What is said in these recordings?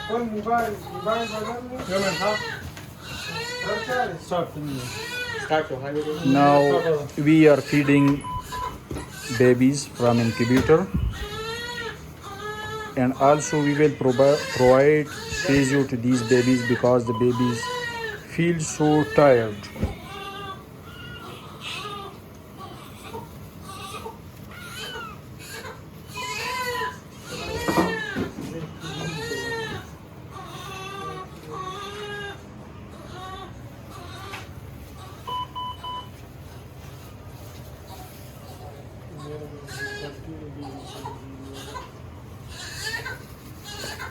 Now we are feeding babies from incubator, and also we will provide physio to these babies because the babies feel so tired.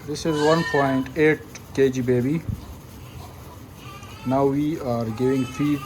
This is 1.8 kg baby. Now we are giving feed.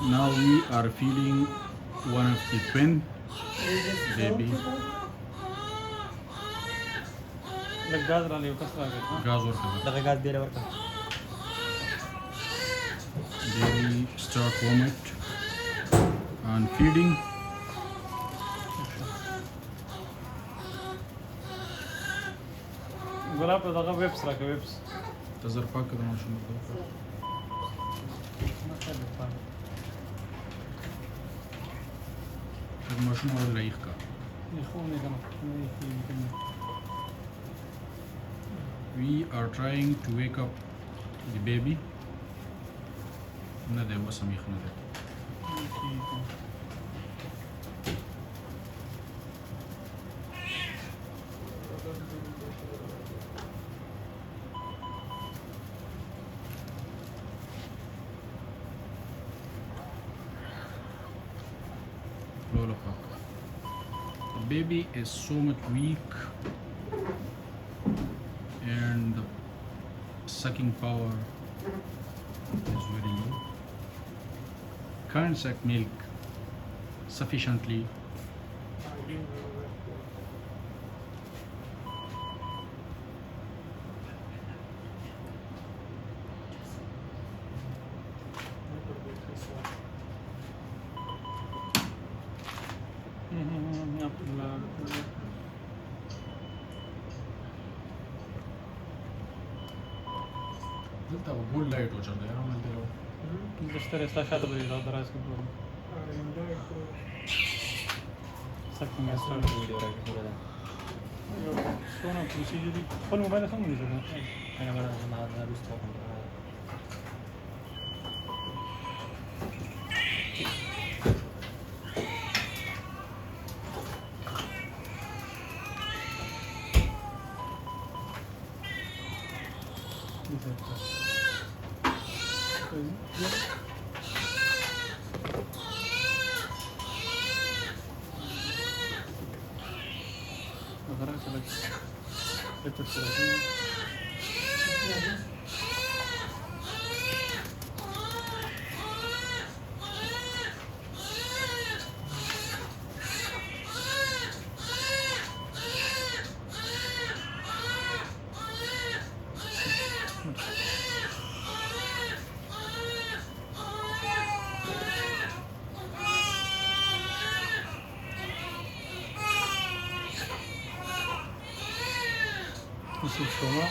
Now we are feeding one of the twin baby. Baby start vomit and feeding. We are trying to wake up the baby. The baby is so much weak and the sucking power is very low. Can't suck milk sufficiently. Bull light हो जाता है यार मैं तेरे जिस तरह से शायद बड़ी रात रात को सकते हैं स्टार्ट वीडियो रख के पूरा सोना पूछी जी फोन मोबाइल से मुझे है ना बड़ा ना दूसरा This is Shoma.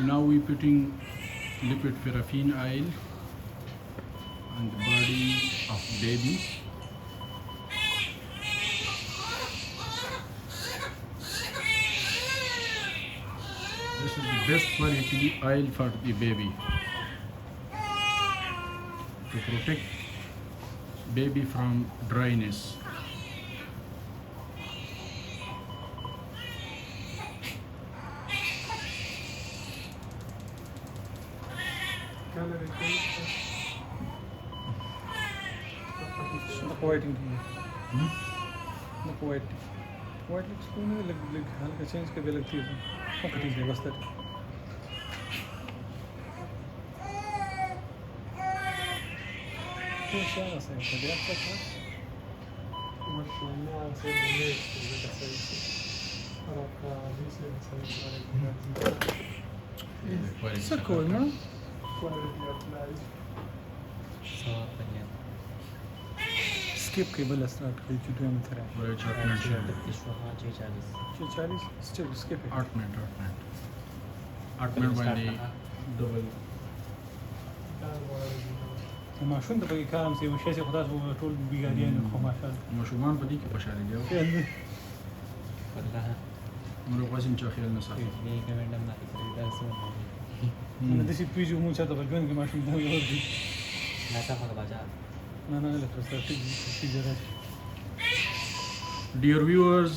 Now we putting liquid paraffin oil on the body of baby. This is the best quality oil for the baby to protect baby from dryness. Waiting to look white. White looks cool, like हल्का change के भी लगती है तो ठीक है बस that. Yes, I was saying, but that's okay. So cool, no? Skip cable start कर चुके हैं मित्र चालीस still skip it 8 minute by the double माشون ده بقى كلام سي وش هسه خلاص هو طول بيجاريين خو ما شاء الله شو ما بديك بشاري اليوم والله مرة قاسم شاخير نصح ليه كمان لما تقدر انا دي بيجي مو شاطر بالبنك ما شو مو يودي لا تفهم بجار لا لا بس في جرات. Dear viewers,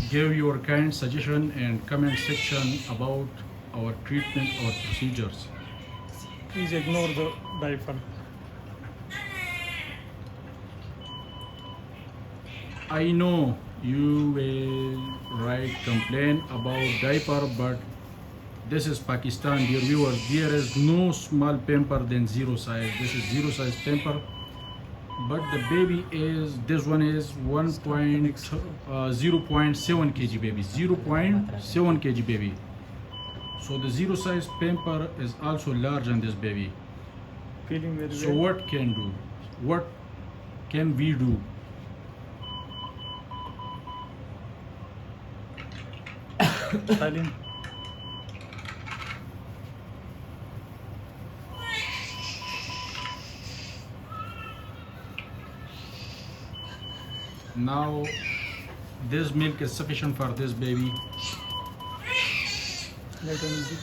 give your kind suggestion and comment section about our treatment or procedures. Please ignore the diaper. I know you will write complaint about diaper, but this is Pakistan, dear viewers. There is no small pamper than zero size. This is zero size pamper, but the baby is, this one is 0.7 kg baby, 0.7 kg baby. So the zero size pamper is also large on this baby. Feeling very So what can we do? Salim. Now this milk is sufficient for this baby. Let music.